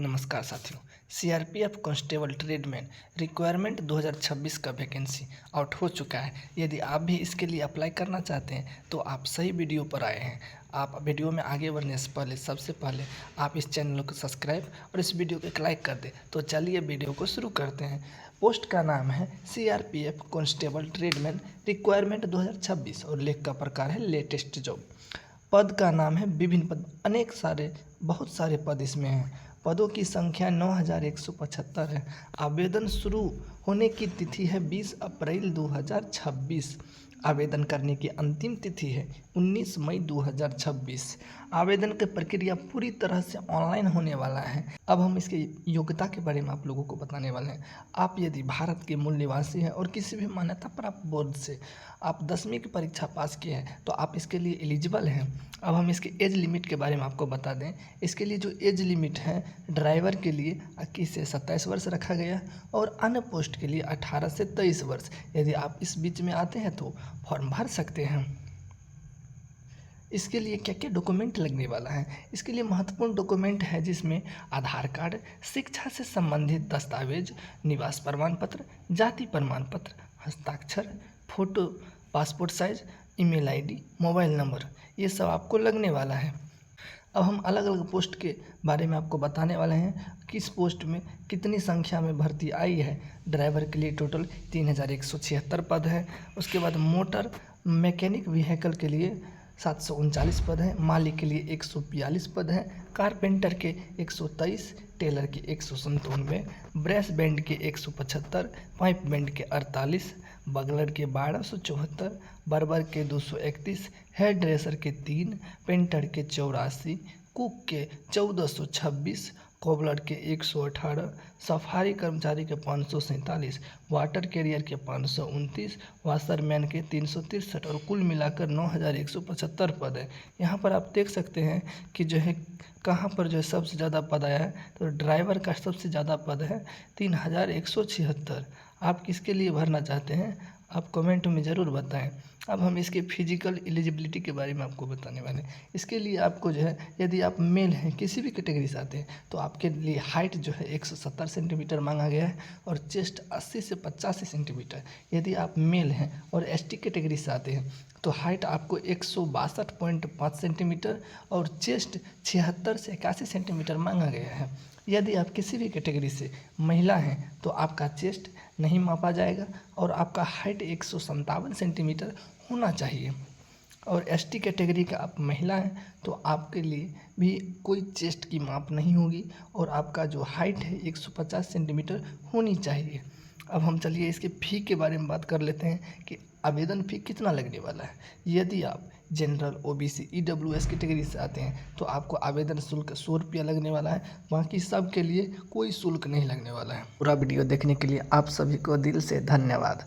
नमस्कार साथियों। CRPF constable tradesman requirement 2026 का वैकेंसी आउट हो चुका है। यदि आप भी इसके लिए अप्लाई करना चाहते हैं तो आप सही वीडियो पर आए हैं। आप वीडियो में आगे बढ़ने से पहले सबसे पहले आप इस चैनल को सब्सक्राइब और इस वीडियो को एक लाइक कर दें। तो चलिए वीडियो को शुरू करते हैं। पोस्ट का नाम है सीआरपीएफ कांस्टेबल ट्रेडमैन रिक्वायरमेंट 2026 और लेख का प्रकार है लेटेस्ट जॉब। पद का नाम है विभिन्न पद, बहुत सारे पद इसमें हैं। पदों की संख्या 9175 है। आवेदन शुरू होने की तिथि है 20 अप्रैल 2026। आवेदन करने की अंतिम तिथि है 19 मई 2026। आवेदन की प्रक्रिया पूरी तरह से ऑनलाइन होने वाला है। अब हम इसकी योग्यता के बारे में आप लोगों को बताने वाले हैं। आप यदि भारत के मूल निवासी हैं और किसी भी मान्यता प्राप्त बोर्ड से आप 10वीं की परीक्षा पास किए हैं तो आप इसके लिए एलिजिबल हैं। अब हम इसके एज लिमिट के बारे में आपको बता दें। इसके लिए जो एज लिमिट है ड्राइवर के लिए 21 से 27 वर्ष रखा गया और अन्य पोस्ट के लिए 18 से 23 वर्ष। यदि आप इस बीच में आते हैं तो फॉर्म भर सकते हैं। इसके लिए क्या क्या डॉक्यूमेंट लगने वाला है? इसके लिए महत्वपूर्ण डॉक्यूमेंट है जिसमें आधार कार्ड, शिक्षा से संबंधित दस्तावेज, निवास प्रमाण पत्र, जाति प्रमाण पत्र, हस्ताक्षर, photo, passport size, email ID, mobile number, ये सब आपको लगने वाला है। अब हम अलग अलग पोस्ट के बारे में आपको बताने वाले हैं। किस पोस्ट में कितनी संख्या में भर्ती आई है। ड्राइवर के लिए टोटल 3176 पद है। उसके बाद मोटर मैकेनिक व्हीकल के लिए 739 पद है। माली के लिए 142 पद है। कारपेंटर के 123, टेलर के 197, ब्रेस बैंड के 175, पाइप बैंड के 48, बगलर के 1274, बर्बर के 231, हेयर ड्रेसर के 3, पेंटर के 84, कुक के 1426, कोबलर के 118, सफारी कर्मचारी के 547, वाटर कैरियर के 529, वाशरमैन के 363 और कुल मिलाकर 9175 पद है। यहाँ पर आप देख सकते हैं कि जो है कहाँ पर जो है सबसे ज़्यादा पद आया है। तो ड्राइवर का सबसे ज़्यादा पद है 3176। आप किसके लिए भरना चाहते हैं आप कमेंट में ज़रूर बताएं। अब हम इसके फिजिकल एलिजिबिलिटी के बारे में आपको बताने वाले हैं। इसके लिए आपको जो है यदि आप मेल हैं किसी भी कैटेगरी से आते हैं तो आपके लिए हाइट जो है 170 सेंटीमीटर मांगा गया है और चेस्ट 80 से 85 सेंटीमीटर। यदि आप मेल हैं और एसटी कैटेगरी से आते हैं तो हाइट आपको 162.5 सेंटीमीटर और चेस्ट 76 से 81 सेंटीमीटर मांगा गया है। यदि आप किसी भी कैटेगरी से महिला हैं तो आपका चेस्ट नहीं मापा जाएगा और आपका हाइट 157 सेंटीमीटर होना चाहिए। और एसटी कैटेगरी का आप महिला हैं तो आपके लिए भी कोई चेस्ट की माप नहीं होगी और आपका जो हाइट है 150 सेंटीमीटर होनी चाहिए। अब हम चलिए इसके फ़ी के बारे में बात कर लेते हैं कि आवेदन फ़ी कितना लगने वाला है। यदि आप जनरल, ओबीसी, ईडब्ल्यूएस कैटेगरी से आते हैं तो आपको आवेदन शुल्क 100 रुपया लगने वाला है। बाकी सब के लिए कोई शुल्क नहीं लगने वाला है। पूरा वीडियो देखने के लिए आप सभी को दिल से धन्यवाद।